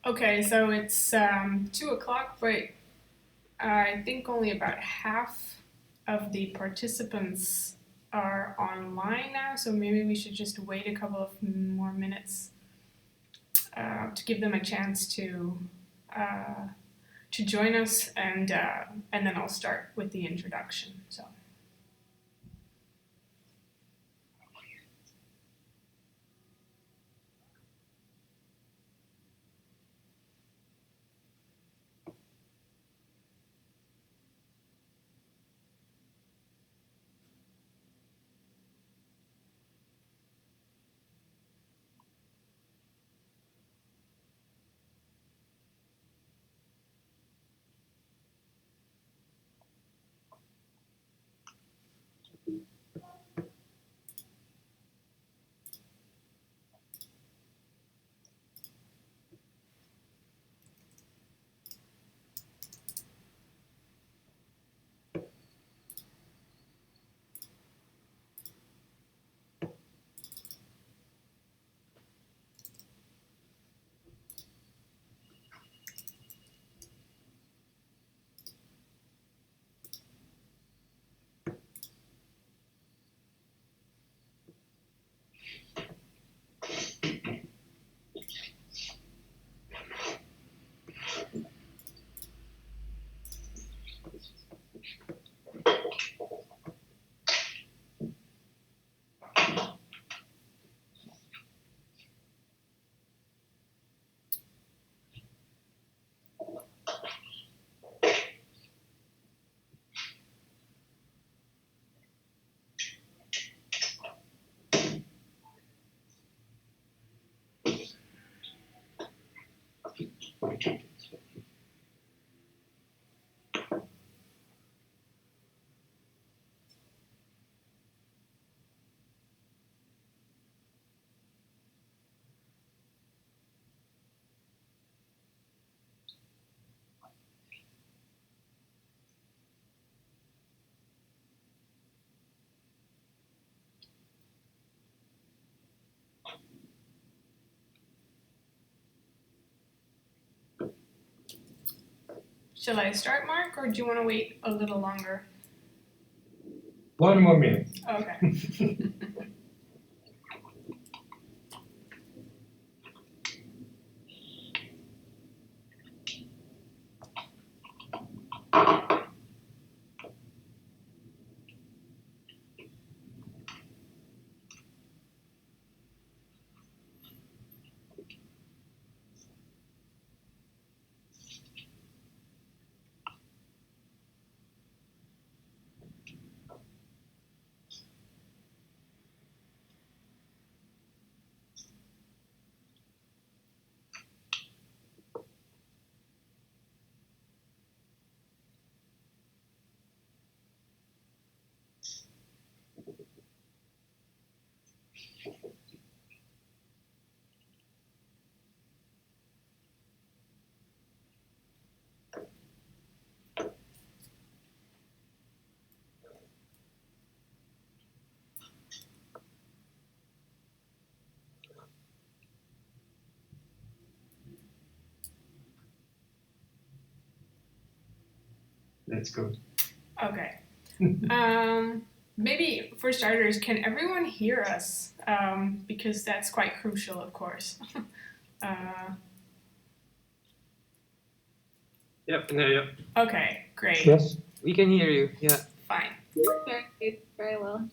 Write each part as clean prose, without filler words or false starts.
Okay, so it's 2 o'clock, but I think only about half of the participants are online now, so maybe we should just wait a couple of more minutes to give them a chance uh, to join us, and then I'll start with the introduction. So. Shall I start, Mark, or do you want to wait a little longer? 1 more minute. Okay. Let's go. Okay. Maybe for starters, can everyone hear us? Because that's quite crucial, of course. uh, Yep, can hear you. okay, great. Yes. We can hear you, yeah. Fine. Very well.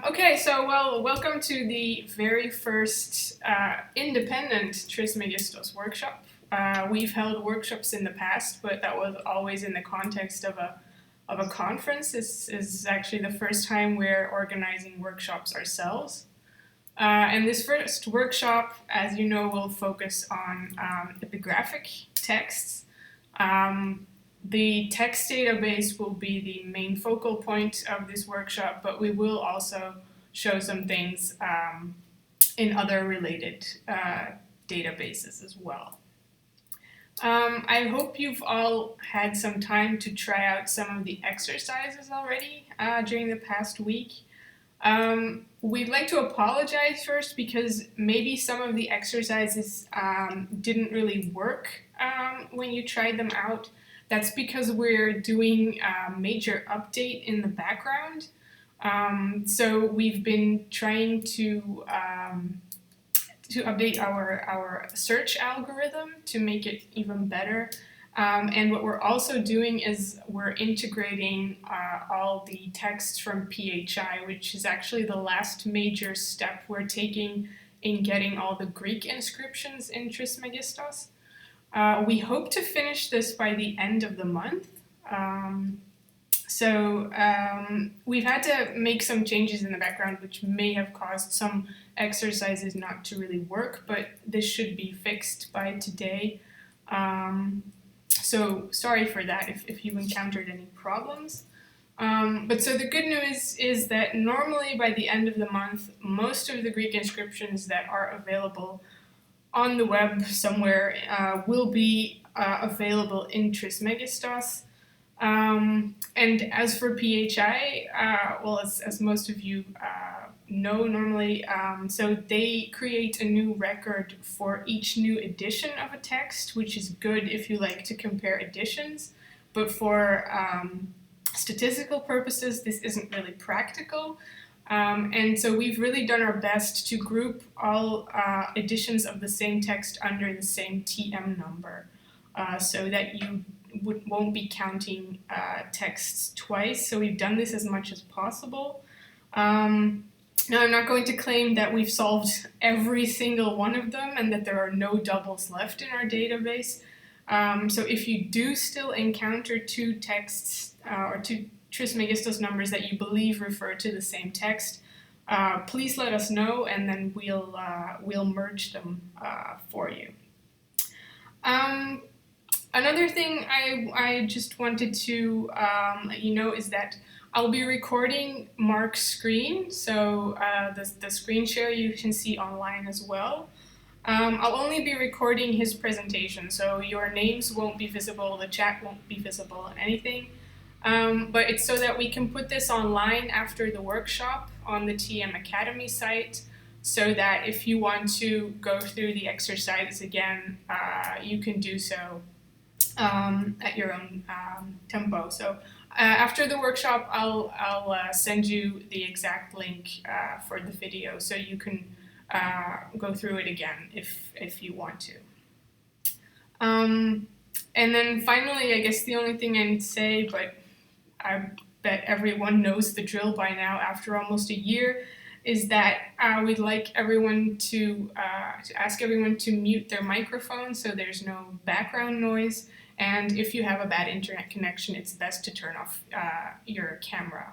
Okay, so welcome to the very first independent Trismegistos workshop. We've held workshops in the past, but that was always in the context of a conference. This is actually the first time we're organizing workshops ourselves. And this first workshop, as you know, will focus on epigraphic texts. The text database will be the main focal point of this workshop, but we will also show some things in other related databases as well. I hope you've all had some time to try out some of the exercises already during the past week. We'd like to apologize first because maybe some of the exercises didn't really work when you tried them out. That's because we're doing a major update in the background. So we've been trying to update our search algorithm to make it even better. And what we're also doing is we're integrating all the text from PHI, which is actually the last major step we're taking in getting all the Greek inscriptions in Trismegistos. We hope to finish this by the end of the month. We've had to make some changes in the background, which may have caused some exercises not to really work, but this should be fixed by today. So sorry for that if you encountered any problems. But so the good news is that normally by the end of the month, most of the Greek inscriptions that are available on the web somewhere will be available in Trismegistos. And as for PHI, well, as most of you know normally, so they create a new record for each new edition of a text, which is good if you like to compare editions, but for statistical purposes, this isn't really practical. And so we've really done our best to group all editions of the same text under the same TM number, so that you won't be counting texts twice. So we've done this as much as possible. Now, I'm not going to claim that we've solved every single one of them and that there are no doubles left in our database. So if you do still encounter two texts or two Trismegistos numbers that you believe refer to the same text, please let us know, and then we'll merge them for you. Another thing I just wanted to let you know is that I'll be recording Mark's screen, so the screen share you can see online as well. I'll only be recording his presentation, so your names won't be visible, the chat won't be visible, and anything. But it's so that we can put this online after the workshop on the TM Academy site, so that if you want to go through the exercises again, you can do so at your own tempo. So after the workshop, I'll send you the exact link for the video, so you can go through it again if you want to. And then finally, I guess the only thing I need to say, but I bet everyone knows the drill by now after almost a year, is that we'd like everyone to ask everyone to mute their microphone so there's no background noise. And if you have a bad internet connection, it's best to turn off your camera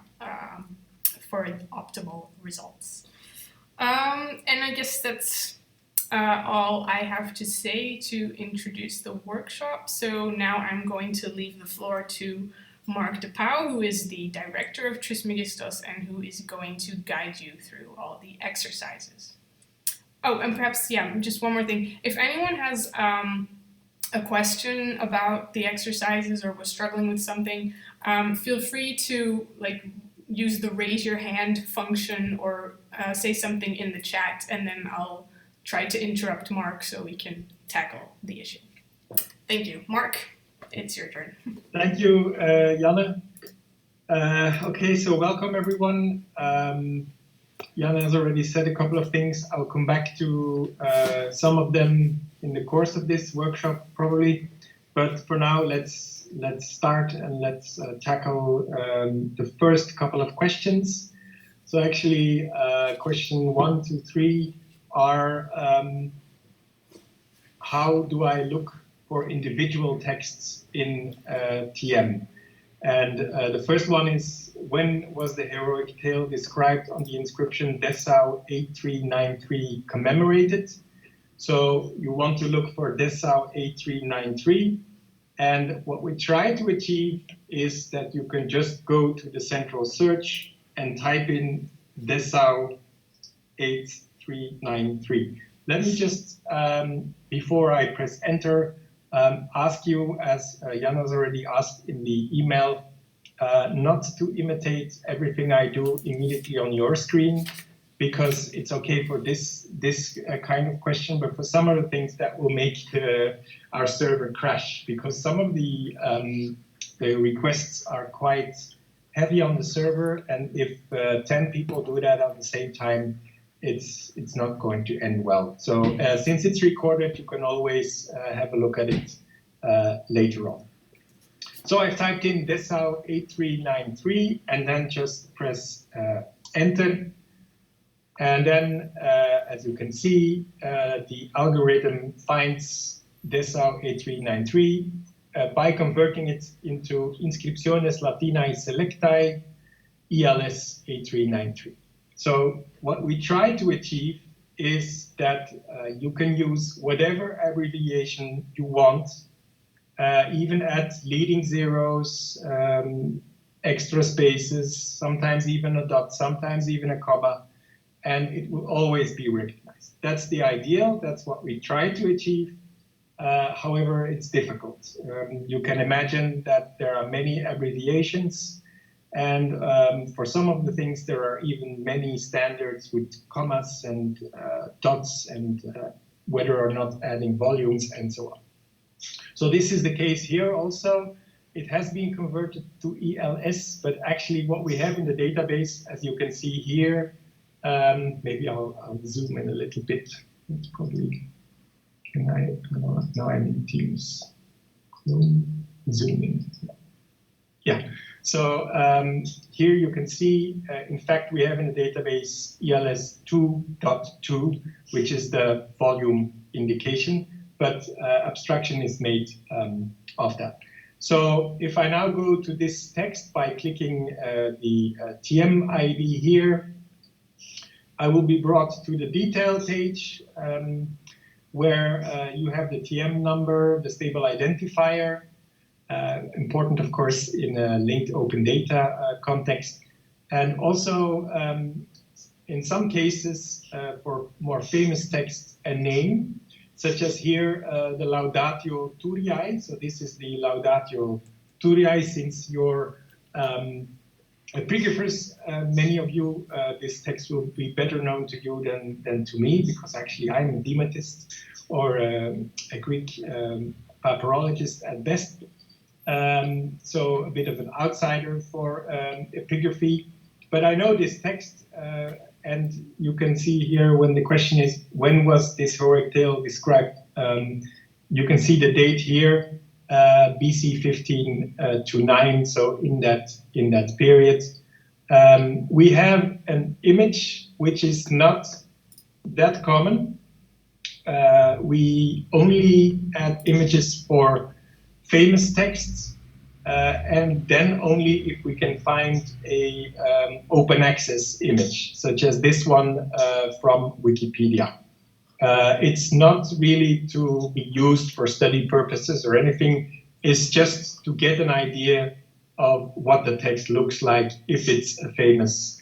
for optimal results. And I guess that's all I have to say to introduce the workshop. So now I'm going to leave the floor to Mark De Pauw, who is the director of Trismegistos and who is going to guide you through all the exercises. Oh, and perhaps, yeah, just one more thing. If anyone has a question about the exercises or was struggling with something, feel free to use the raise your hand function or say something in the chat, and then I'll try to interrupt Mark so we can tackle the issue. Thank you. Mark, it's your turn. Thank you, Janne. Okay, so welcome everyone. Janne has already said a couple of things. I'll come back to some of them in the course of this workshop, probably. But for now, let's start and let's tackle the first couple of questions. So actually, question 1, 2, 3 are how do I look for individual texts in TM? And the first one is, when was the heroic tale described on the inscription Dessau 8393 commemorated? So you want to look for Dessau 8393. And what we try to achieve is that you can just go to the central search and type in Dessau 8393. Let me just, before I press enter, ask you, as Jan has already asked in the email, not to imitate everything I do immediately on your screen, because it's okay for this kind of question, but for some other things that will make our server crash, because some of the requests are quite heavy on the server, and if 10 people do that at the same time, it's not going to end well. So since it's recorded, you can always have a look at it later on. So I've typed in Dessau 8393 and then just press enter. And then, as you can see, the algorithm finds Dessau 8393 by converting it into Inscriptiones Latinae Selectae ELS 8393. So what we try to achieve is that you can use whatever abbreviation you want, even add leading zeros, extra spaces, sometimes even a dot, sometimes even a comma, and it will always be recognized. That's the ideal, that's what we try to achieve. However, it's difficult. You can imagine that there are many abbreviations, and for some of the things there are even many standards with commas and dots and whether or not adding volumes and so on. So this is the case here also. It has been converted to ELS, but actually what we have in the database, as you can see here, maybe I'll zoom in a little bit. It's probably, now I'm in Teams. Zoom in. Yeah, so here you can see, in fact, we have in the database ELS 2.2, which is the volume indication, but abstraction is made of that. So if I now go to this text by clicking the TM ID here, I will be brought to the detail page where you have the TM number, the stable identifier, important of course in a linked open data context, and also in some cases for more famous text, a name, such as here the Laudatio Turiae. So this is the Laudatio Turiae. Since you're epigraphers, many of you, this text will be better known to you than to me, because actually I'm a Dematist or a Greek papyrologist at best. So a bit of an outsider for epigraphy. But I know this text, and you can see here when the question is, when was this heroic tale described? You can see the date here, BC 15 to 9, so in that period. We have an image which is not that common. We only add images for famous texts, and then only if we can find a open access image, such as this one from Wikipedia. It's not really to be used for study purposes or anything. It's just to get an idea of what the text looks like if it's a famous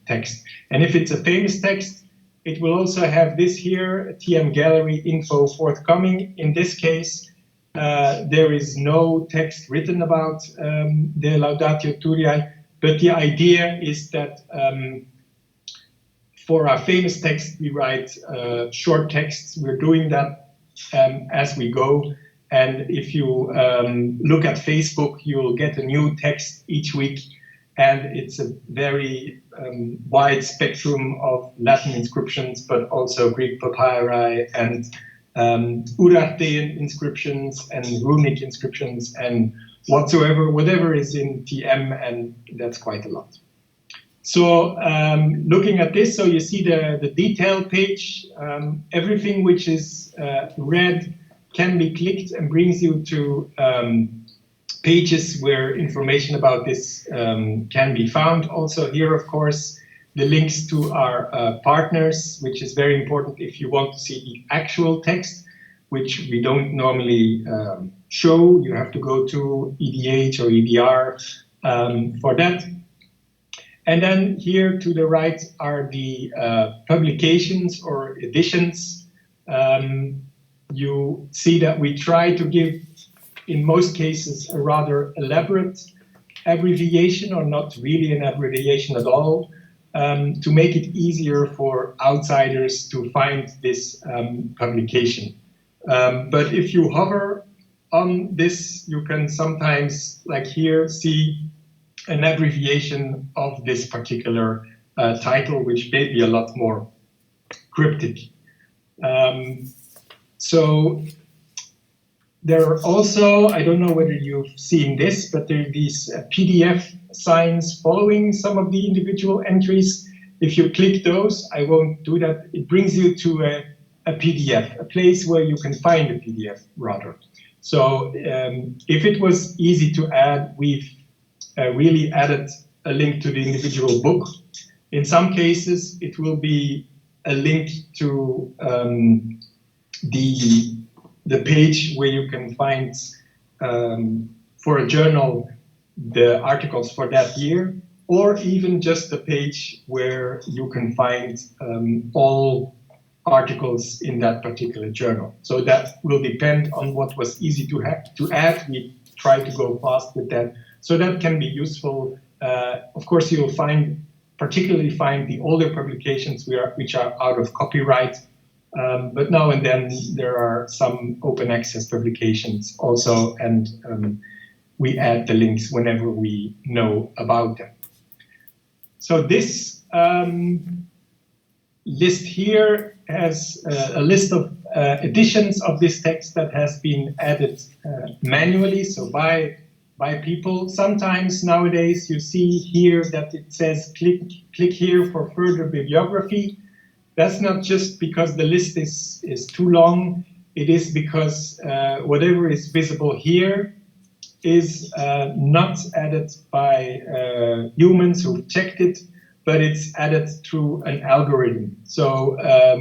text. And if it's a famous text, it will also have this here, TM Gallery info forthcoming. In this case, there is no text written about the Laudatio Turiae, but the idea is that for our famous text, we write short texts. We're doing that as we go. And if you look at Facebook, you'll get a new text each week. And it's a very wide spectrum of Latin inscriptions, but also Greek papyri and Urartean inscriptions and runic inscriptions and whatever is in TM, and that's quite a lot. So looking at this, so you see the detail page. Everything which is red can be clicked and brings you to pages where information about this can be found. Also here, of course, the links to our partners, which is very important if you want to see the actual text, which we don't normally show. You have to go to EDH or EDR for that. And then here to the right are the publications or editions. You see that we try to give, in most cases, a rather elaborate abbreviation, or not really an abbreviation at all, to make it easier for outsiders to find this publication. But if you hover on this, you can sometimes, like here, see an abbreviation of this particular title, which may be a lot more cryptic. So there are also, I don't know whether you've seen this, but there are these PDF signs following some of the individual entries. If you click those, I won't do that, it brings you to a PDF, a place where you can find a PDF rather. So if it was easy to add, we've really added a link to the individual book. In some cases, it will be a link to the page where you can find, for a journal, the articles for that year, or even just a page where you can find all articles in that particular journal. So that will depend on what was easy to add. We try to go fast with that. So that can be useful. Of course, you'll particularly find the older publications which are out of copyright. But now and then there are some open access publications also, and we add the links whenever we know about them. So this list here has a list of editions of this text that has been added manually, so by people. Sometimes nowadays you see here that it says click here for further bibliography. That's not just because the list is too long. It is because whatever is visible here is not added by humans who've checked it, but it's added through an algorithm. So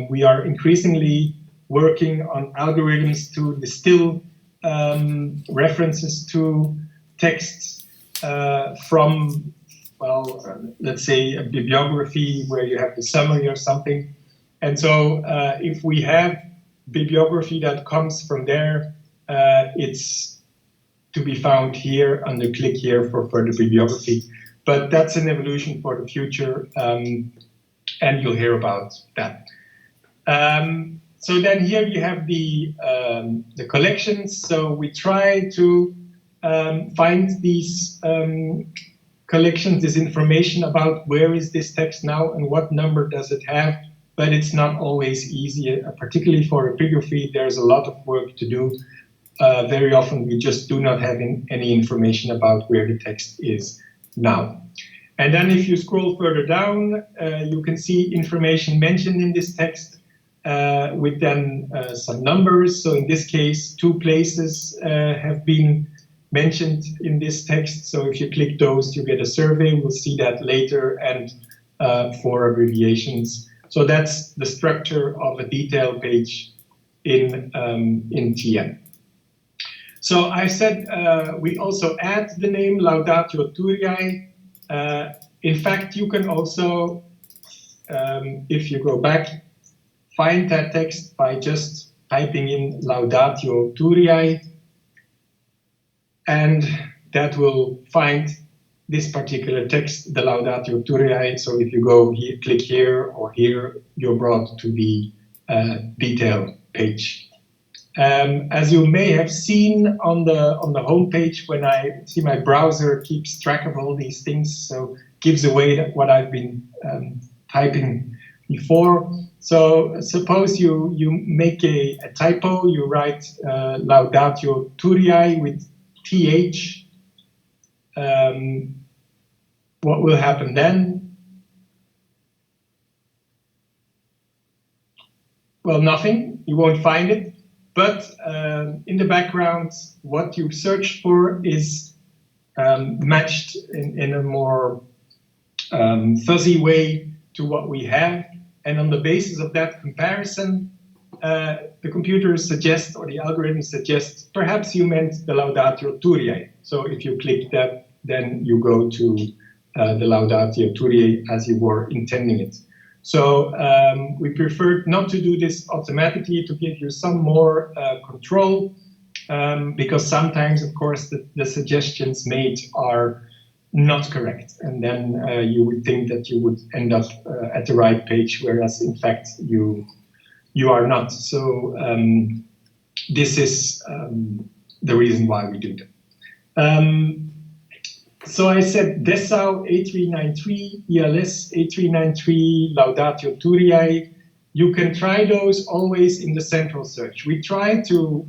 we are increasingly working on algorithms to distill references to texts from, well, let's say a bibliography where you have the summary or something. And so if we have bibliography that comes from there, it's to be found here under click here for further bibliography. But that's an evolution for the future, and you'll hear about that. So then here you have the collections. So we try to find these collections, this information about where is this text now and what number does it have. But it's not always easy, particularly for epigraphy. There's a lot of work to do. Very often we just do not have any information about where the text is now. And then if you scroll further down, you can see information mentioned in this text with then some numbers. So in this case, 2 places have been mentioned in this text. So if you click those, you get a survey. We'll see that later, and 4 abbreviations. So that's the structure of a detail page in TM. So I said we also add the name Laudatio Turiae. In fact, you can also, if you go back, find that text by just typing in Laudatio Turiae, and that will find this particular text, the Laudatio Turiae. So if you go here, click here or here, you're brought to the detail page. As you may have seen on the home page, when I see my browser keeps track of all these things, so gives away what I've been typing before. So suppose you make a typo, you write Laudatio Turiae with TH. What will happen then? Well, nothing. You won't find it. But in the background, what you've searched for is matched in a more fuzzy way to what we have. And on the basis of that comparison, the computer suggests, or the algorithm suggests, perhaps you meant the Laudatio Turiae. So if you click that, then you go to the Laudatio Turiae as you were intending it. So we preferred not to do this automatically, to give you some more control, because sometimes, of course, the suggestions made are not correct. And then you would think that you would end up at the right page, whereas in fact you are not. So this is the reason why we do that. So I said Dessau A393, ELS A393, Laudatio Turiae. You can try those always in the central search. We try to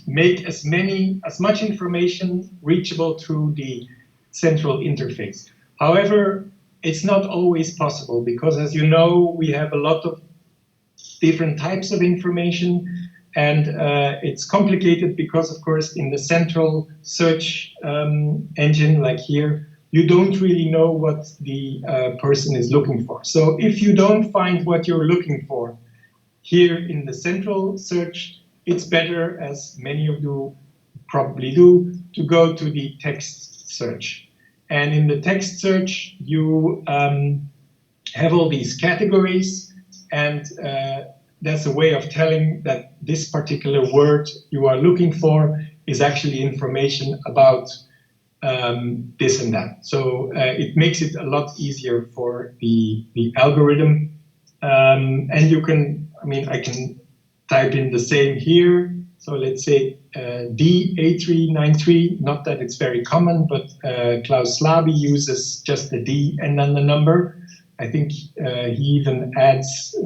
make as much information reachable through the central interface. However, it's not always possible because, as you know, we have a lot of different types of information, and it's complicated because, of course, in the central search engine, like here, you don't really know what the person is looking for. So if you don't find what you're looking for here in the central search, it's better, as many of you probably do, to go to the text search. And in the text search, you have all these categories, and that's a way of telling that this particular word you are looking for is actually information about this and that. So it makes it a lot easier for the algorithm. And you can, I can type in the same here. So let's say D8393, not that it's very common, but Klaus Slaby uses just the D and then the number. I think he even adds,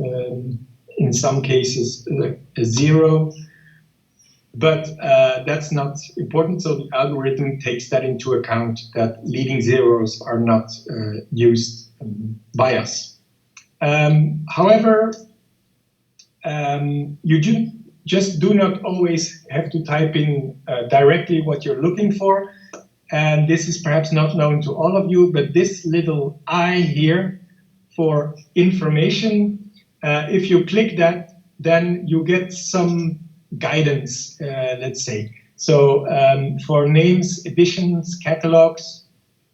in some cases, a 0. But that's not important, so the algorithm takes that into account, that leading zeros are not used by us. However, you just do not always have to type in directly what you're looking for. And this is perhaps not known to all of you, but this little I here for information, if you click that, then you get some guidance, let's say. So for names, editions, catalogs,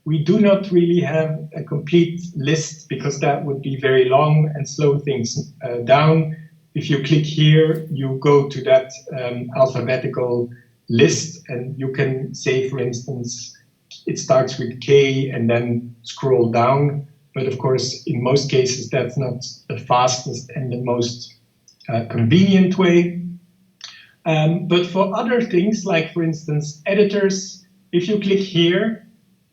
we do not really have a complete list because that would be very long and slow things down. If you click here, you go to that alphabetical list, and you can say, for instance, it starts with K and then scroll down. But of course, in most cases, that's not the fastest and the most convenient way. But for other things, like for instance, editors, if you click here,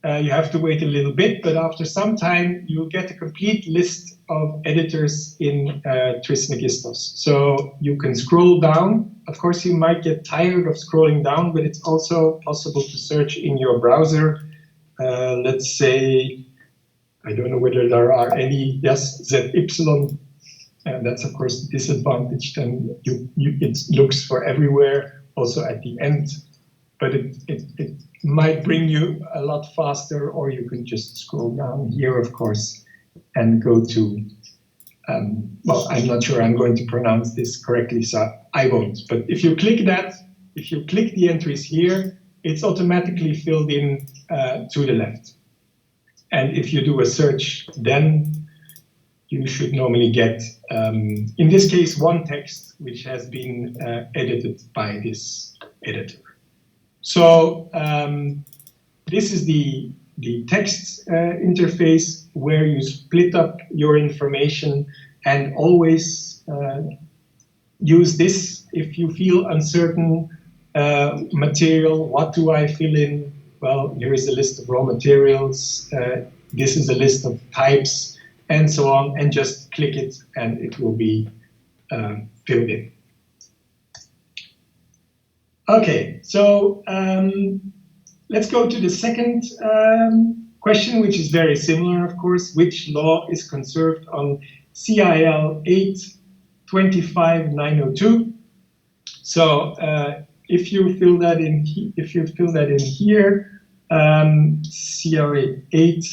you have to wait a little bit, but after some time, you'll get a complete list of editors in Trismegistos. So you can scroll down. Of course, you might get tired of scrolling down, but it's also possible to search in your browser. Let's say, I don't know whether there are any, yes, ZY. And that's, of course, disadvantaged, and it looks for everywhere, also at the end. But it might bring you a lot faster, or you can just scroll down here, of course, and go to, well, I'm not sure I'm going to pronounce this correctly, so I won't. But if you click that, if you click the entries here, it's automatically filled in to the left. And if you do a search, then you should normally get, in this case, one text which has been edited by this editor. So this is the text interface where you split up your information, and always use this if you feel uncertain. Material, what do I fill in? Well, here is a list of raw materials. This is a list of types, and so on, and just click it and it will be filled in. Okay, so let's go to the second question, which is very similar, of course. Which law is conserved on CIL 825.902? So if you fill that in, here, CIL 8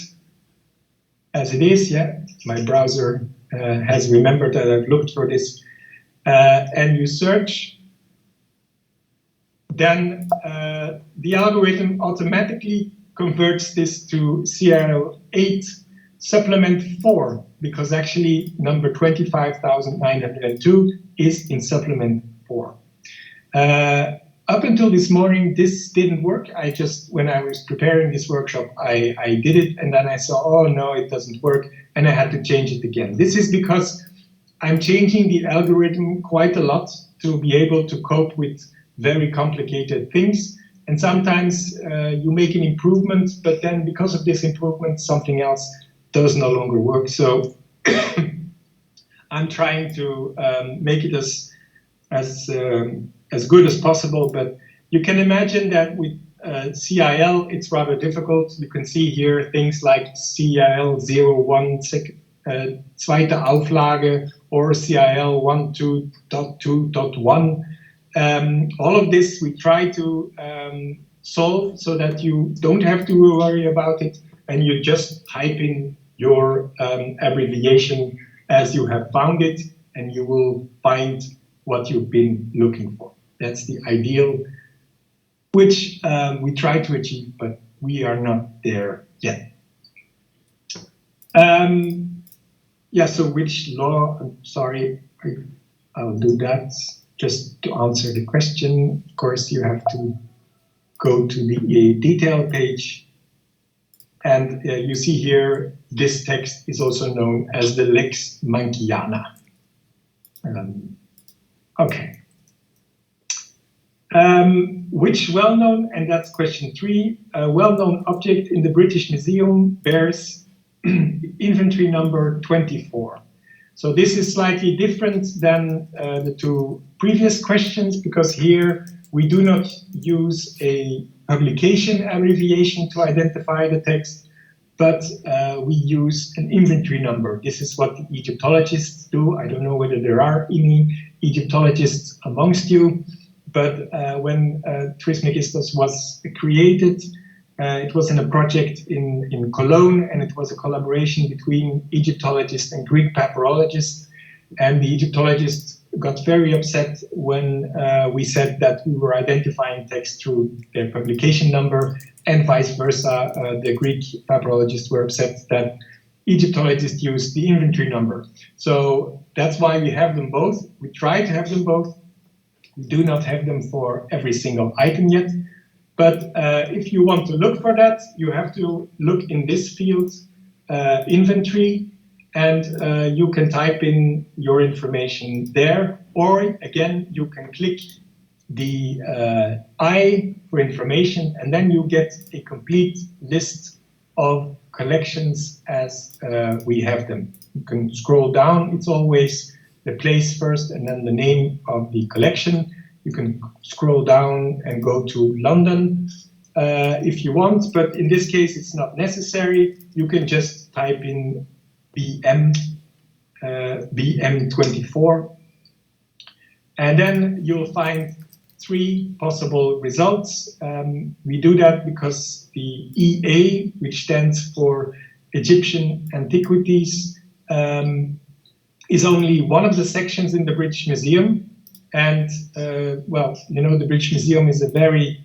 as it is, yeah. My browser has remembered that I've looked for this, and you search, then the algorithm automatically converts this to CIL 8 supplement 4, because actually number 25,902 is in supplement 4. up until this morning, this didn't work. When I was preparing this workshop, I did it, and then I saw, oh no, it doesn't work, and I had to change it again. This is because I'm changing the algorithm quite a lot to be able to cope with very complicated things. And sometimes you make an improvement, but then because of this improvement, something else does no longer work. So I'm trying to make it as good as possible. But you can imagine that with CIL, it's rather difficult. You can see here things like CIL 01, zweite Auflage, or CIL 12.2.1. All of this we try to solve so that you don't have to worry about it, and you just type in your abbreviation as you have found it, and you will find what you've been looking for. That's the ideal, which we try to achieve, but we are not there yet. Yeah, so which law? I'm sorry, I'll do that. Just to answer the question, of course, you have to go to the detail page. And you see here, this text is also known as the Lex Manciana. Okay. Which well-known, and that's question 3, well-known object in the British Museum bears inventory number 24. So this is slightly different than the 2 previous questions, because here we do not use a publication abbreviation to identify the text, but we use an inventory number. This is what the Egyptologists do. I don't know whether there are any Egyptologists amongst you, but when Trismegistos was created, it was in a project in Cologne, and it was a collaboration between Egyptologists and Greek papyrologists. And the Egyptologists got very upset when we said that we were identifying text through their publication number, and vice versa. The Greek papyrologists were upset that Egyptologists used the inventory number. So that's why we have them both. We try to have them both. We do not have them for every single item yet. But if you want to look for that, you have to look in this field, inventory, and you can type in your information there. Or again, you can click the I for information, and then you get a complete list of collections as we have them. You can scroll down. It's always the place first and then the name of the collection. You can scroll down and go to London if you want, but in this case it's not necessary. You can just type in BM24, and then you'll find 3 possible results. We do that because the EA, which stands for Egyptian Antiquities, is only one of the sections in the British Museum. And, well, you know, the British Museum is a very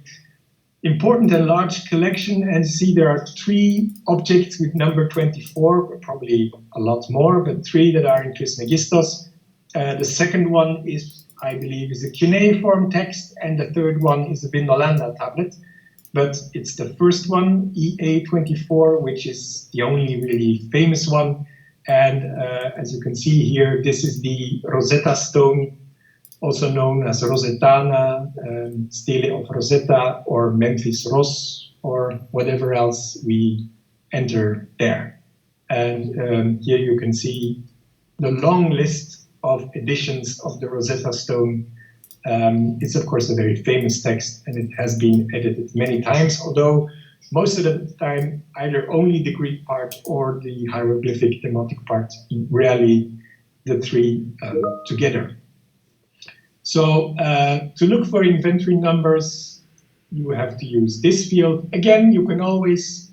important and large collection. And you see there are 3 objects with number 24, probably a lot more, but 3 that are in Trismegistos. The second one is, I believe, is a cuneiform text, and the third one is a Bindolanda tablet. But it's the first one, EA24, which is the only really famous one. And as you can see here, this is the Rosetta Stone, also known as Rosetana, Stele of Rosetta, or Memphis Ros, or whatever else we enter there. And here you can see the long list of editions of the Rosetta Stone. It's of course a very famous text, and it has been edited many times, although most of the time either only the Greek part or the hieroglyphic thematic part, rarely the 3 together. So to look for inventory numbers, you have to use this field. Again, you can always,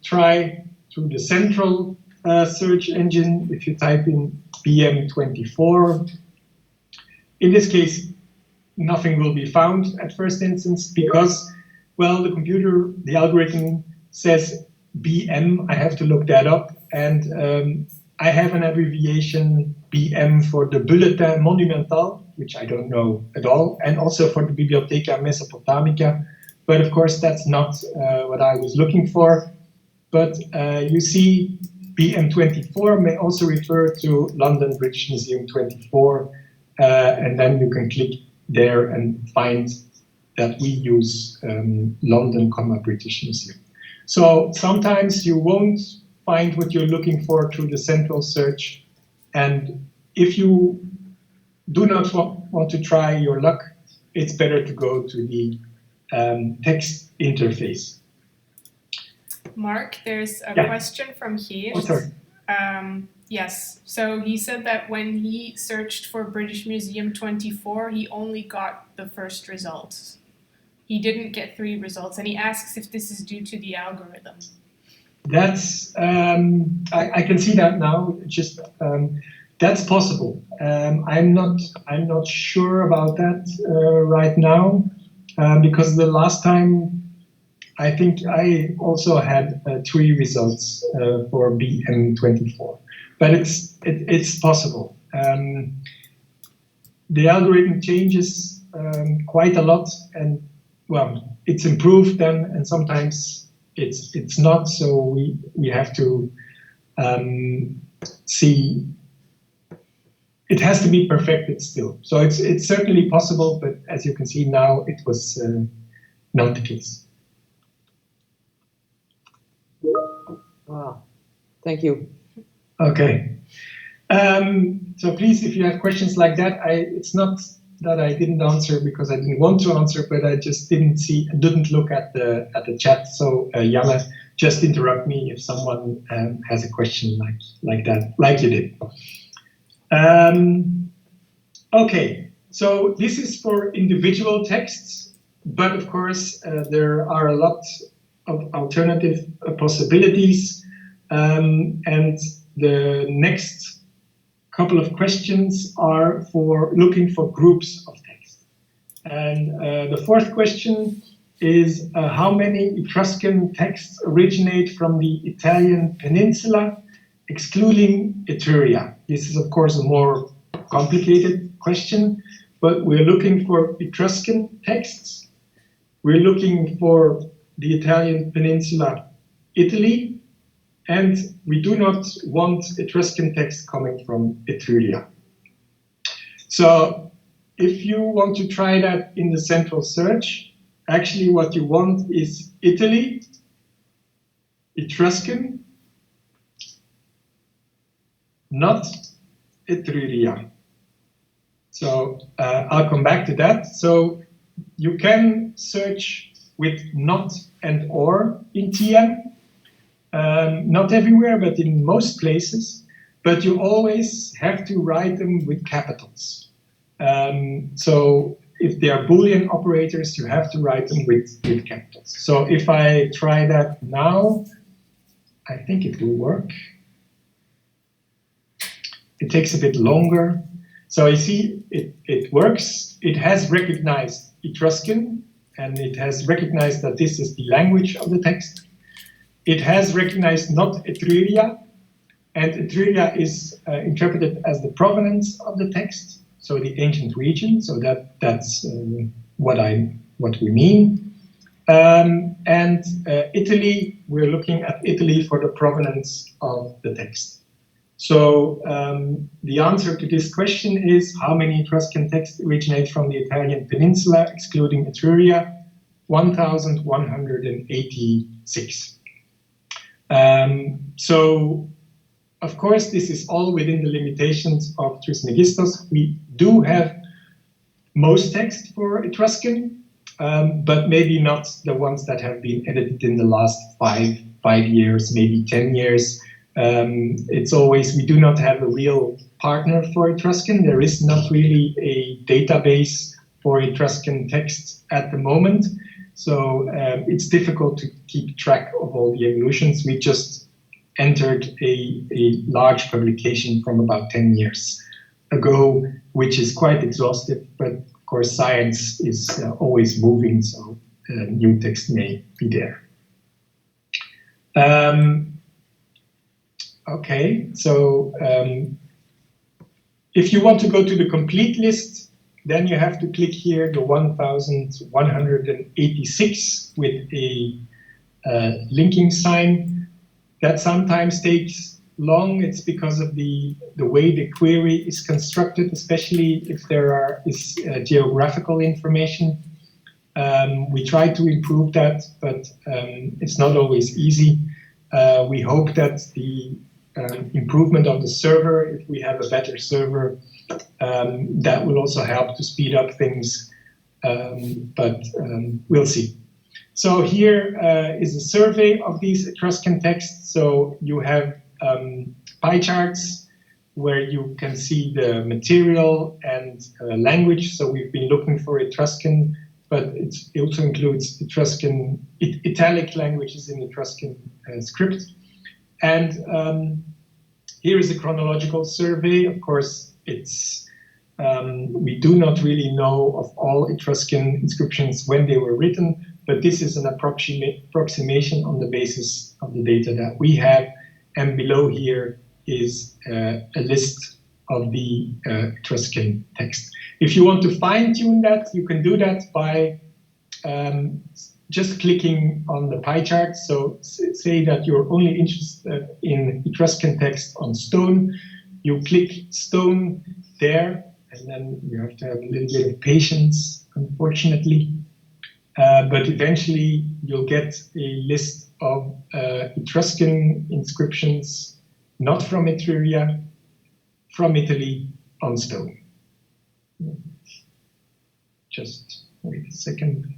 try through the central search engine. If you type in BM24, in this case, nothing will be found at first instance because, well, the algorithm says BM. I have to look that up, and I have an abbreviation BM for the Bulletin Monumental. which I don't know at all, and also for the Bibliotheca Mesopotamica. But of course, that's not what I was looking for. But you see, BM24 may also refer to London British Museum 24, and then you can click there and find that we use London, British Museum. So sometimes you won't find what you're looking for through the central search, and if you do not want to try your luck, it's better to go to the text interface. Mark, there's a question from Geert. Oh, sorry. Yes, so he said that when he searched for British Museum 24, he only got the first results. He didn't get 3 results, and he asks if this is due to the algorithm. That's I can see that now. Just that's possible. I'm not sure about that right now because the last time I think I also had 3 results for BM24, but it's possible. The algorithm changes quite a lot, and well, it's improved then, and sometimes it's not. So we have to see. It has to be perfected still. So it's certainly possible, but as you can see now, it was not the case. Wow. Thank you. Okay. So please, if you have questions like that, it's not that I didn't answer because I didn't want to answer, but I just didn't look at the chat. So Jelle, just interrupt me if someone has a question like that, like you did. Okay, so this is for individual texts, but of course there are a lot of alternative possibilities, and the next couple of questions are for looking for groups of text. And the 4th question is how many Etruscan texts originate from the Italian peninsula, excluding Etruria? This is, of course, a more complicated question, but we're looking for Etruscan texts. We're looking for the Italian peninsula, Italy, and we do not want Etruscan texts coming from Etruria. So if you want to try that in the central search, actually what you want is Italy, Etruscan, not Etruria. So I'll come back to that. So you can search with not and or in TM. Not everywhere, but in most places. But you always have to write them with capitals. So if they are Boolean operators, you have to write them with capitals. So if I try that now, I think it will work. It takes a bit longer. So you see, it works. It has recognized Etruscan, and it has recognized that this is the language of the text. It has recognized not Etruria, and Etruria is interpreted as the provenance of the text, so the ancient region. So that's what we mean. And Italy, we're looking at Italy for the provenance of the text. So the answer to this question is how many Etruscan texts originate from the Italian peninsula, excluding Etruria? 1,186. So, of course, this is all within the limitations of Trismegistos. We do have most text for Etruscan, but maybe not the ones that have been edited in the last five years, maybe 10 years. It's always, we do not have a real partner for Etruscan. There is not really a database for Etruscan texts at the moment. So it's difficult to keep track of all the evolutions. We just entered a large publication from about 10 years ago, which is quite exhaustive, but of course science is always moving, so new text may be there. Okay, so if you want to go to the complete list, then you have to click here the 1186 with a linking sign. That sometimes takes long. It's because of the way the query is constructed, especially if there is geographical information. We try to improve that, but it's not always easy. We hope that the improvement of the server, if we have a better server, that will also help to speed up things, but we'll see. So here is a survey of these Etruscan texts. So you have pie charts where you can see the material and language. So we've been looking for Etruscan, but it also includes Etruscan, italic languages in Etruscan script. And here is a chronological survey. Of course, it's we do not really know of all Etruscan inscriptions when they were written, but this is an approximation on the basis of the data that we have. And below here is a list of the Etruscan text. If you want to fine-tune that, you can do that by just clicking on the pie chart. So say that you're only interested in Etruscan text on stone. You click stone there, and then you have to have a little bit of patience, unfortunately. But eventually you'll get a list of Etruscan inscriptions, not from Etruria, from Italy, on stone. Just wait a second.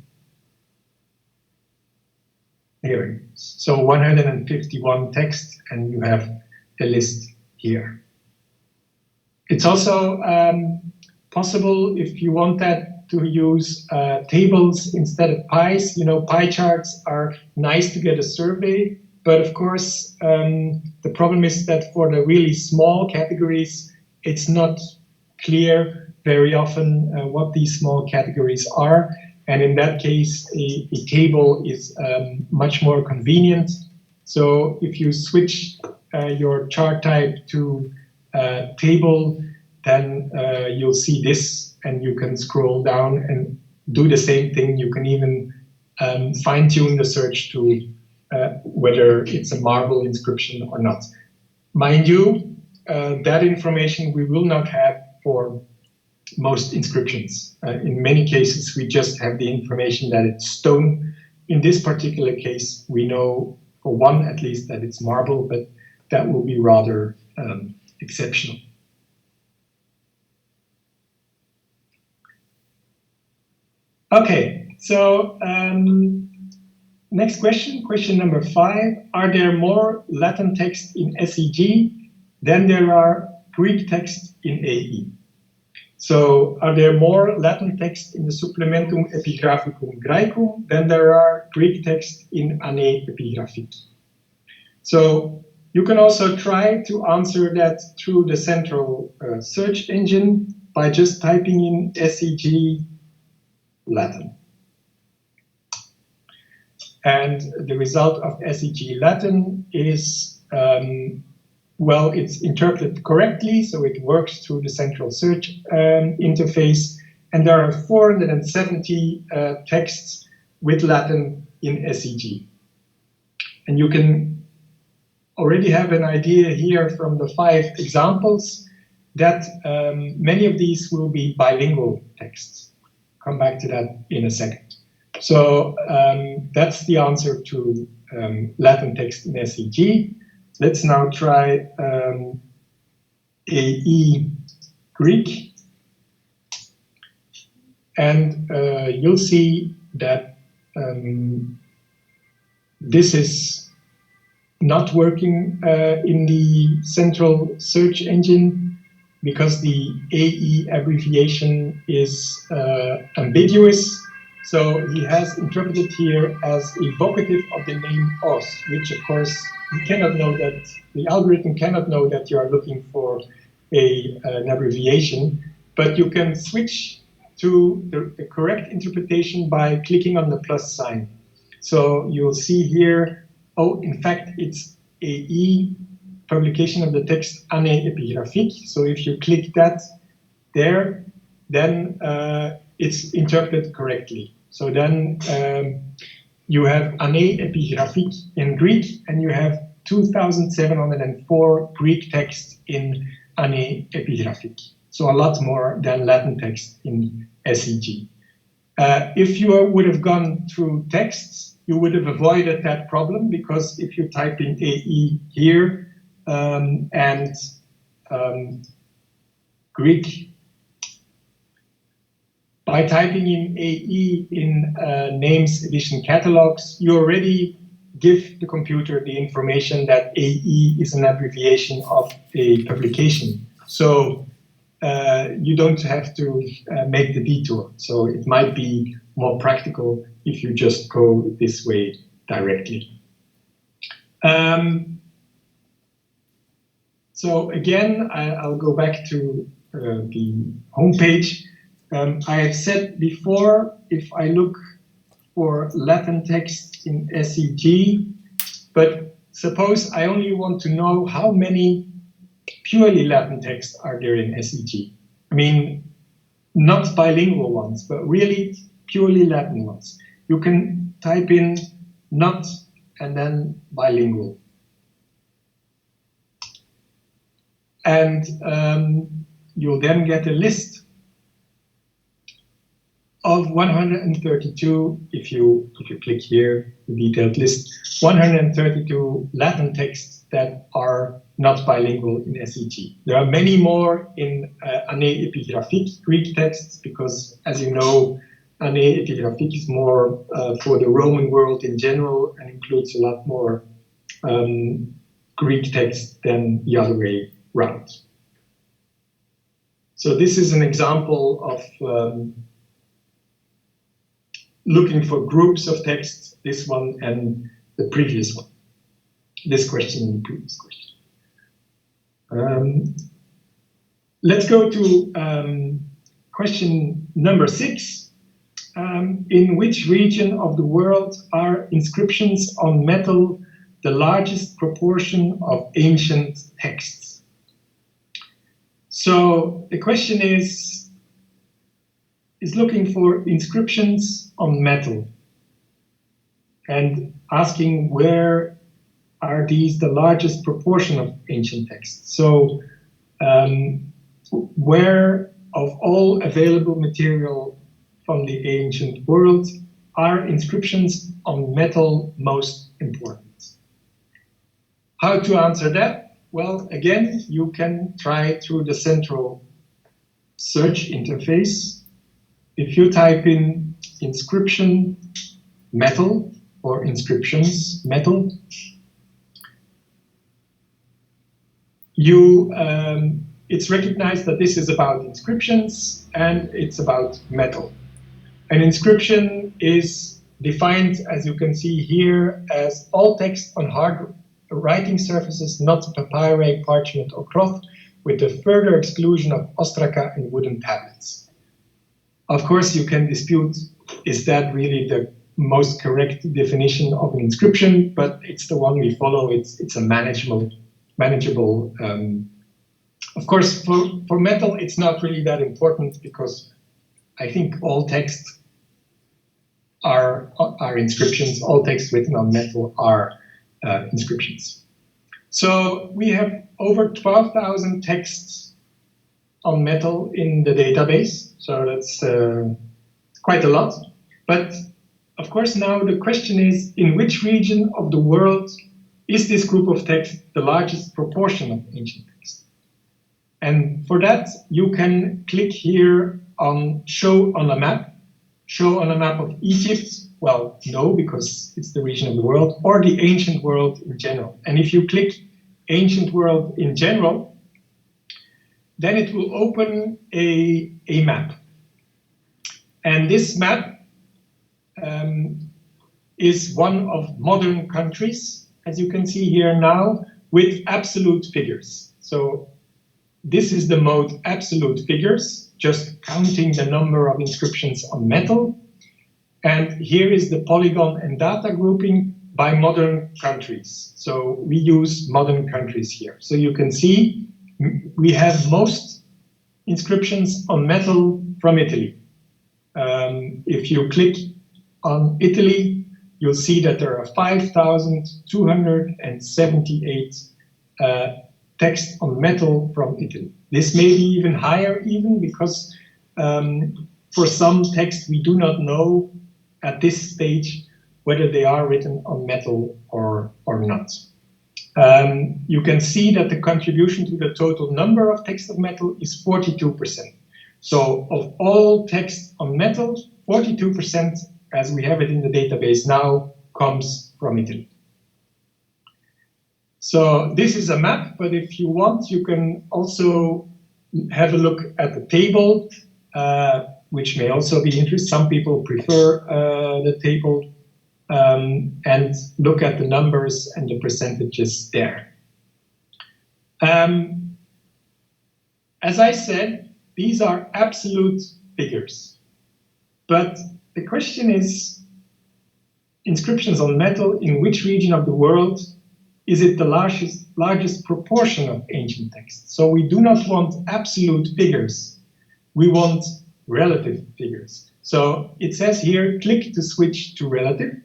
Here, so 151 texts, and you have the list here. It's also possible, if you want that, to use tables instead of pies. You know, pie charts are nice to get a survey, but of course, the problem is that for the really small categories, it's not clear very often what these small categories are. And in that case, a table is much more convenient. So if you switch your chart type to table, then you'll see this, and you can scroll down and do the same thing. You can even fine-tune the search to whether it's a marble inscription or not. Mind you, that information we will not have for most inscriptions. In many cases, we just have the information that it's stone. In this particular case, we know for one at least that it's marble, but that will be rather exceptional. Okay, so next question, question number 5. Are there more Latin texts in SEG than there are Greek texts in AE? So are there more Latin texts in the Supplementum Epigraphicum Graecum than there are Greek texts in Anne Epigraphic? So you can also try to answer that through the central search engine by just typing in SEG Latin. And the result of SEG Latin is, well, it's interpreted correctly, so it works through the central search interface. And there are 470 texts with Latin in SEG. And you can already have an idea here from the 5 examples that many of these will be bilingual texts. Come back to that in a second. So that's the answer to Latin text in SEG. Let's now try AE Greek. And you'll see that this is not working in the central search engine, because the AE abbreviation is ambiguous. So he has interpreted here as evocative of the name os, which of course you cannot know that, the algorithm cannot know that you are looking for an abbreviation, but you can switch to the correct interpretation by clicking on the plus sign. So you'll see here, oh, in fact, it's AE, publication of the text Anne Epigraphique. So if you click that there, then it's interpreted correctly. So then you have ane epigraphic in Greek, and you have 2,704 Greek texts in ane epigraphic. So a lot more than Latin text in SEG. If you would have gone through texts, you would have avoided that problem, because if you type in AE here and Greek, by typing in AE in names edition catalogs, you already give the computer the information that AE is an abbreviation of a publication. So you don't have to make the detour. So it might be more practical if you just go this way directly. So again, I'll go back to the homepage. I have said before, if I look for Latin text in SEG, but suppose I only want to know how many purely Latin texts are there in SEG. I mean, not bilingual ones, but really purely Latin ones. You can type in not and then bilingual. And you'll then get a list of 132, if you click here, the detailed list, 132 Latin texts that are not bilingual in SEG. There are many more in ane epigraphic Greek texts, because, as you know, ane epigraphic is more for the Roman world in general and includes a lot more Greek texts than the other way round. So this is an example of looking for groups of texts, this one and the previous one, this question and the previous question. Let's go to question number 6. In which region of the world are inscriptions on metal the largest proportion of ancient texts? So the question is looking for inscriptions on metal and asking where are these the largest proportion of ancient texts. So where of all available material from the ancient world are inscriptions on metal most important? How to answer that? Well, again, you can try through the central search interface. If you type in inscription metal or inscriptions metal, it's recognized that this is about inscriptions and it's about metal. An inscription is defined, as you can see here, as all text on hard writing surfaces, not papyri, parchment, or cloth, with the further exclusion of ostraca and wooden tablets. Of course, you can dispute, is that really the most correct definition of an inscription, but it's the one we follow. It's a manageable. Of course, for metal, it's not really that important, because I think all texts are inscriptions. All texts written on metal are inscriptions. So we have over 12,000 texts on metal in the database. So that's quite a lot. But of course, now the question is, in which region of the world is this group of text the largest proportion of ancient text? And for that, you can click here on Show on a Map. Show on a map of Egypt? Well, no, because it's the region of the world, or the ancient world in general. And if you click Ancient World in General, then it will open a map. And this map is one of modern countries, as you can see here now, with absolute figures. So this is the mode absolute figures, just counting the number of inscriptions on metal. And here is the polygon and data grouping by modern countries. So we use modern countries here. So you can see we have most inscriptions on metal from Italy. If you click on Italy, you'll see that there are 5,278 texts on metal from Italy. This may be even higher because for some texts we do not know at this stage whether they are written on metal or not. You can see that the contribution to the total number of texts of metal is 42%. So of all texts on metal, 42%, as we have it in the database now, comes from Italy. So this is a map, but if you want, you can also have a look at the table, which may also be interesting. Some people prefer the table, and look at the numbers and the percentages there. As I said, these are absolute figures. But the question is, inscriptions on metal, in which region of the world is it the largest proportion of ancient texts? So we do not want absolute figures. We want relative figures. So it says here, click to switch to relative.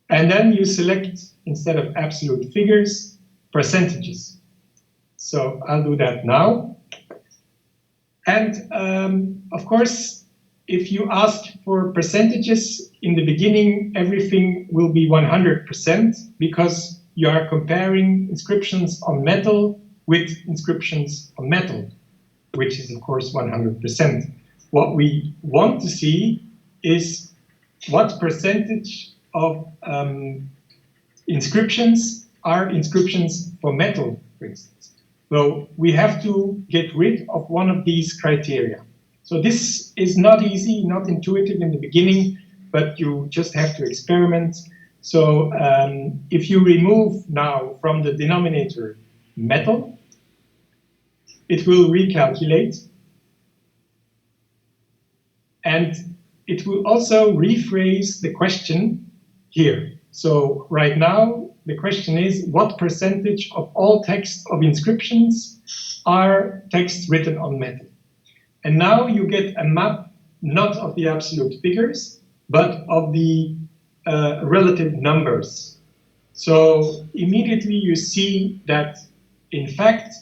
And then you select, instead of absolute figures, percentages. So I'll do that now. And of course, if you ask for percentages, in the beginning, everything will be 100% because you are comparing inscriptions on metal with inscriptions on metal, which is, of course, 100%. What we want to see is what percentage of inscriptions are inscriptions for metal, for instance. So we have to get rid of one of these criteria. So this is not easy, not intuitive in the beginning, but you just have to experiment. So if you remove now from the denominator metal, it will recalculate. And it will also rephrase the question here. So right now, the question is, what percentage of all texts of inscriptions are texts written on metal? And now you get a map, not of the absolute figures, but of the relative numbers. So immediately you see that, in fact,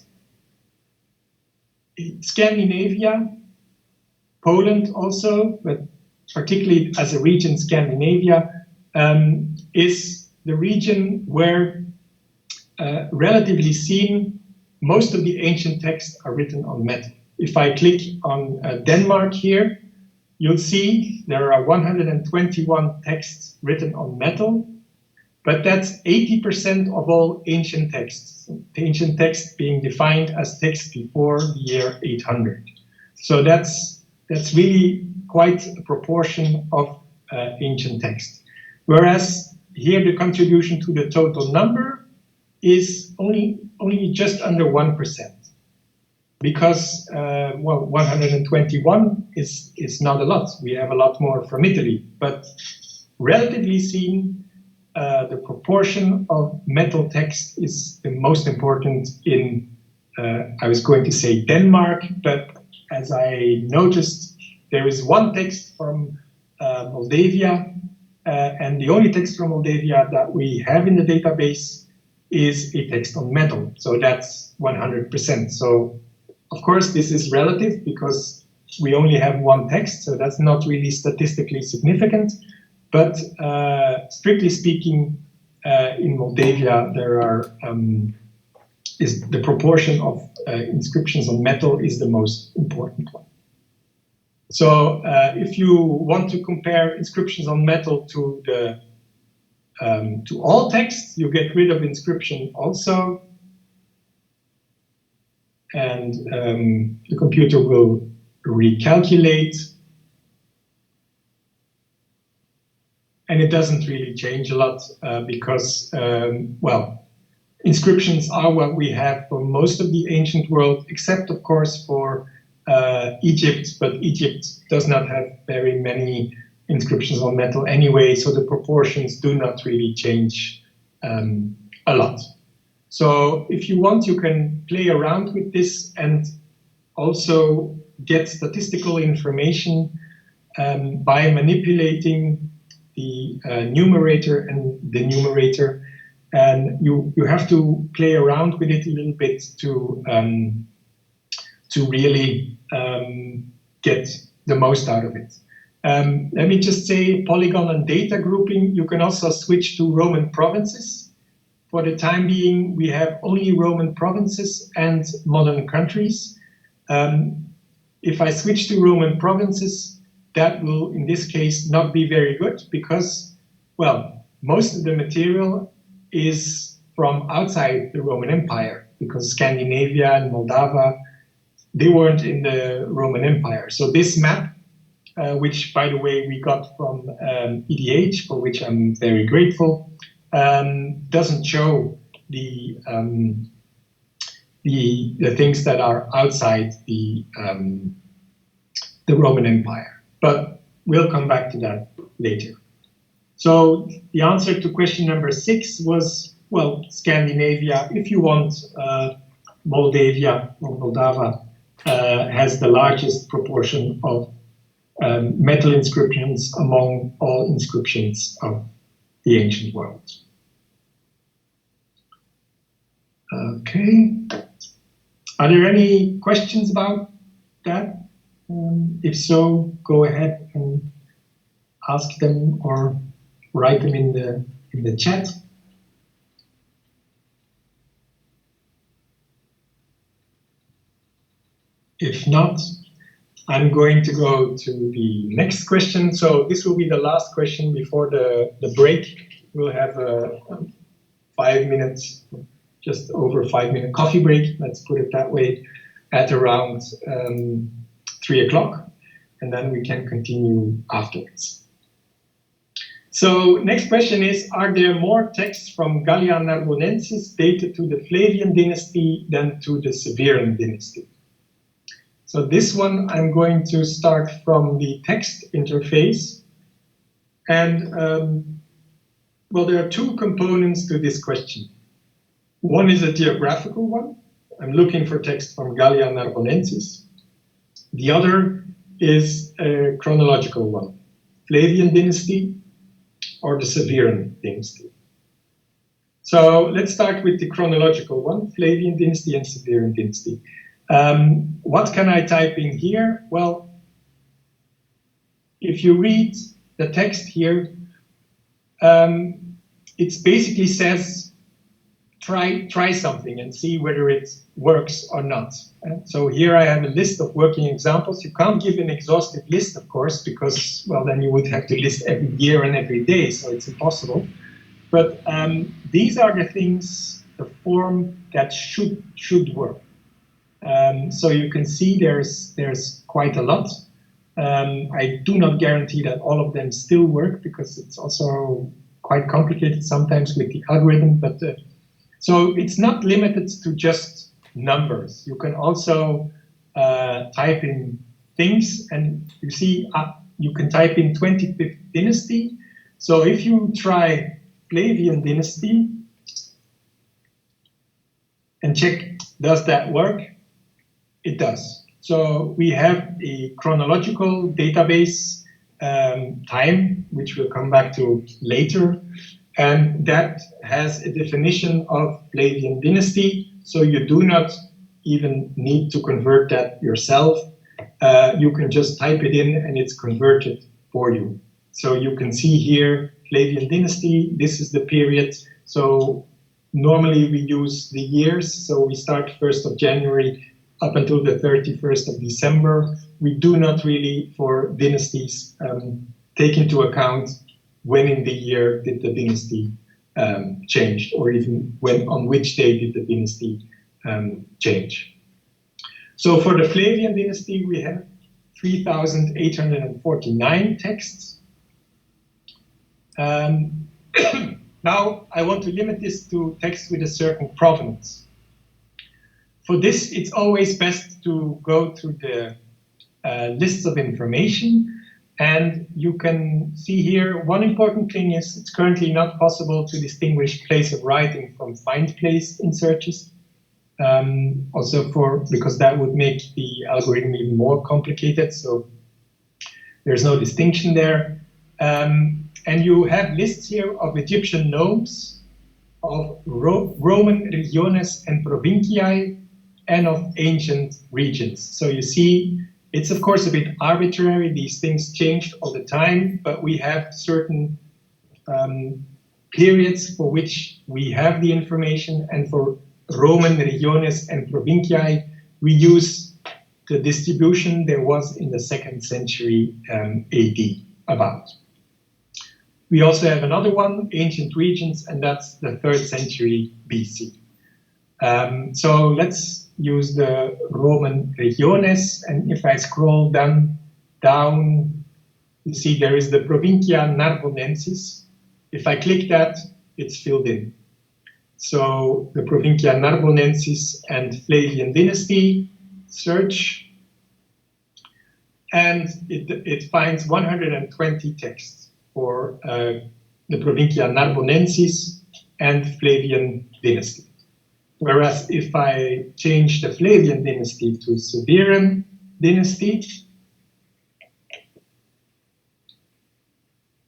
Scandinavia, Poland also, but particularly as a region, Scandinavia, is the region where, relatively seen, most of the ancient texts are written on metal. If I click on Denmark here, you'll see there are 121 texts written on metal, but that's 80% of all ancient texts. The ancient text being defined as texts before the year 800. So that's really quite a proportion of ancient text. Whereas here the contribution to the total number is only just under 1%. Because, 121 is not a lot. We have a lot more from Italy. But relatively seen, the proportion of metal text is the most important in, I was going to say Denmark, but as I noticed, there is one text from Moldavia, and the only text from Moldavia that we have in the database is a text on metal. So that's 100%. So of course, this is relative because we only have one text, so that's not really statistically significant. But strictly speaking, in Moldavia, there are is the proportion of inscriptions on metal is the most important one. So if you want to compare inscriptions on metal to the to all texts, you get rid of inscription also. And the computer will recalculate. And it doesn't really change a lot because, inscriptions are what we have for most of the ancient world, except, of course, for Egypt. But Egypt does not have very many inscriptions on metal anyway, so the proportions do not really change a lot. So if you want, you can play around with this and also get statistical information by manipulating the numerator and denominator, and you have to play around with it a little bit to really get the most out of it. Let me just say, polygon and data grouping, you can also switch to Roman provinces. For the time being, we have only Roman provinces and modern countries. If I switch to Roman provinces, that will, in this case, not be very good because, well, most of the material is from outside the Roman Empire, because Scandinavia and Moldava, they weren't in the Roman Empire. So this map, which, by the way, we got from EDH, for which I'm very grateful, doesn't show the things that are outside the Roman Empire. But we'll come back to that later. So the answer to question number 6 was, well, Scandinavia. If you want, Moldavia or Moldava has the largest proportion of metal inscriptions among all inscriptions of the ancient world. Okay. Are there any questions about that? If so, go ahead and ask them or write them in the chat. If not, I'm going to go to the next question. So this will be the last question before the break. We'll have a 5 minutes, just over 5 minute coffee break, let's put it that way, at around 3 o'clock, and then we can continue afterwards. So next question is, are there more texts from Gallia Narbonensis dated to the Flavian dynasty than to the Severan dynasty? So this one, I'm going to start from the text interface. And, well, there are two components to this question. One is a geographical one. I'm looking for text from Gallia Narbonensis. The other is a chronological one, Flavian dynasty or the Severan dynasty. So let's start with the chronological one, Flavian dynasty and Severan dynasty. What can I type in here? Well, if you read the text here, it basically says, try something and see whether it works or not. So here I have a list of working examples. You can't give an exhaustive list, of course, because, well, then you would have to list every year and every day, so it's impossible. But these are the things, the form that should work. So you can see there's quite a lot. I do not guarantee that all of them still work because it's also quite complicated sometimes with the algorithm. But so it's not limited to just numbers. You can also type in things, and you see you can type in 25th dynasty. So if you try Flavian dynasty and check, does that work? It does. So we have a chronological database time, which we'll come back to later, and that has a definition of Flavian dynasty, so you do not even need to convert that yourself. You can just type it in and it's converted for you. So you can see here, Flavian dynasty, this is the period. So normally we use the years, so we start 1st of January up until the 31st of December. We do not really, for dynasties, take into account when in the year did the dynasty change, or even on which day did the dynasty change. So for the Flavian dynasty, we have 3,849 texts. Now, I want to limit this to texts with a certain provenance. For this, it's always best to go through the lists of information. And you can see here, one important thing is it's currently not possible to distinguish place of writing from find place in searches. Also because that would make the algorithm even more complicated. So there's no distinction there. And you have lists here of Egyptian nomes, of Roman regiones and provinciae, and of ancient regions. So you see, it's of course a bit arbitrary. These things changed all the time, but we have certain periods for which we have the information, and for Roman regiones and provinciae, we use the distribution there was in the 2nd century AD about. We also have another one, ancient regions, and that's the 3rd century BC. So let's use the Roman regiones, and if I scroll down, you see there is the Provincia Narbonensis. If I click that, it's filled in. So the Provincia Narbonensis and Flavian dynasty, search, and it finds 120 texts for the Provincia Narbonensis and Flavian dynasty. Whereas if I change the Flavian dynasty to Severan dynasty,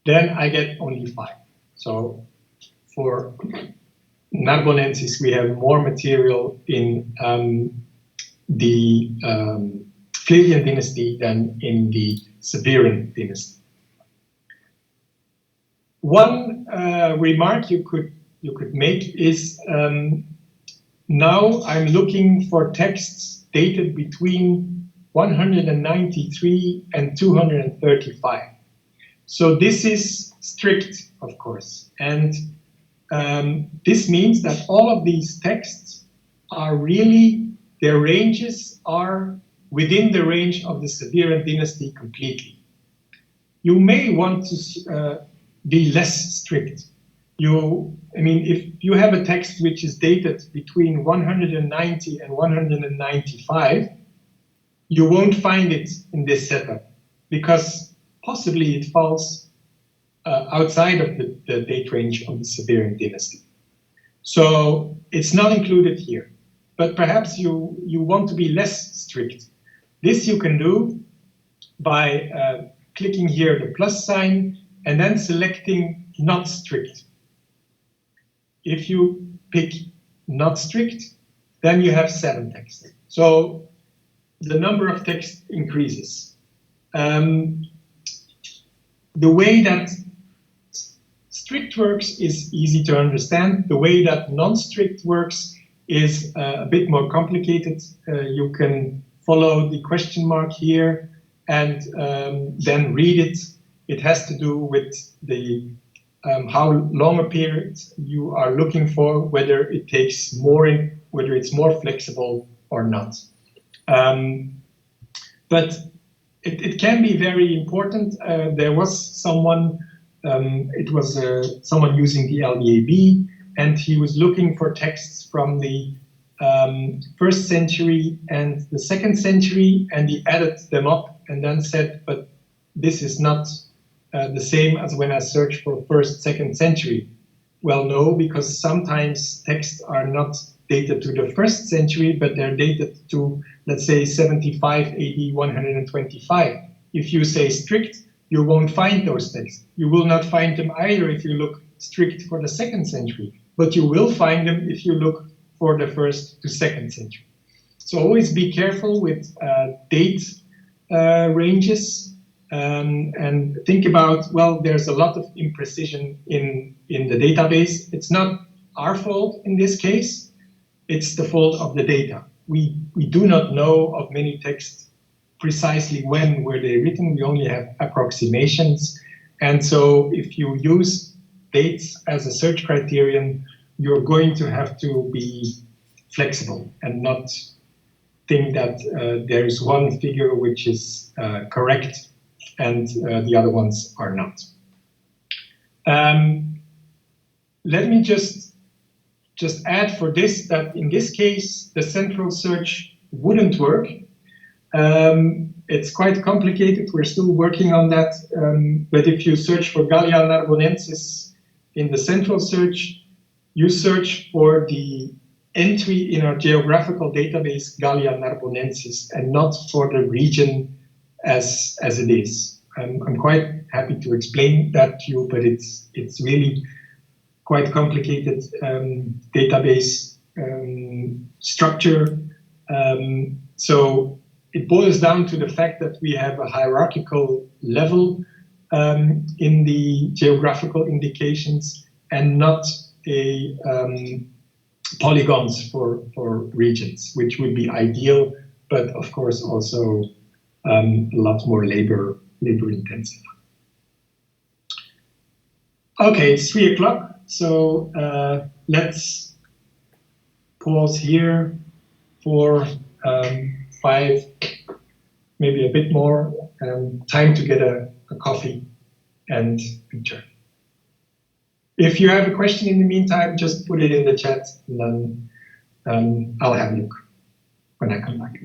then I get only 5. So for Narbonensis, we have more material in the Flavian dynasty than in the Severan dynasty. One remark you could make is now I'm looking for texts dated between 193 and 235. So this is strict, of course, and this means that all of these texts are really, their ranges are within the range of the Severan dynasty completely. You may want to be less strict. If you have a text which is dated between 190 and 195, you won't find it in this setup because possibly it falls outside of the date range of the Severan dynasty. So it's not included here, but perhaps you want to be less strict. This you can do by clicking here the plus sign and then selecting not strict. If you pick not strict, then you have 7 texts. So the number of texts increases. The way that strict works is easy to understand. The way that non-strict works is a bit more complicated. You can follow the question mark here and then read it. It has to do with the how long a period you are looking for, whether it takes more in, whether it's more flexible or not. But it can be very important. There was someone, someone using the LDAB, and he was looking for texts from the 1st century and the 2nd century, and he added them up and then said, but this is not the same as when I search for 1st, 2nd century. Well, no, because sometimes texts are not dated to the 1st century, but they're dated to, let's say, 75 AD 125. If you say strict, you won't find those texts. You will not find them either if you look strict for the 2nd century, but you will find them if you look for the 1st to 2nd century. So always be careful with date ranges. And think about, well, there's a lot of imprecision in the database. It's not our fault in this case. It's the fault of the data. We do not know of many texts precisely when were they written. We only have approximations. And so if you use dates as a search criterion, you're going to have to be flexible and not think that there is one figure which is correct and the other ones are not. Let me just add for this that in this case, the central search wouldn't work. It's quite complicated. We're still working on that. But if you search for Gallia Narbonensis in the central search, you search for the entry in our geographical database Gallia narbonensis and not for the region as it is. I'm quite happy to explain that to you, but it's really quite complicated database structure. So it boils down to the fact that we have a hierarchical level in the geographical indications and not a polygons for regions, which would be ideal, but of course also a lot more labor intensive. Okay, it's 3 o'clock, so let's pause here for 5, maybe a bit more, time to get a coffee and return. If you have a question in the meantime, just put it in the chat and then I'll have a look when I come back.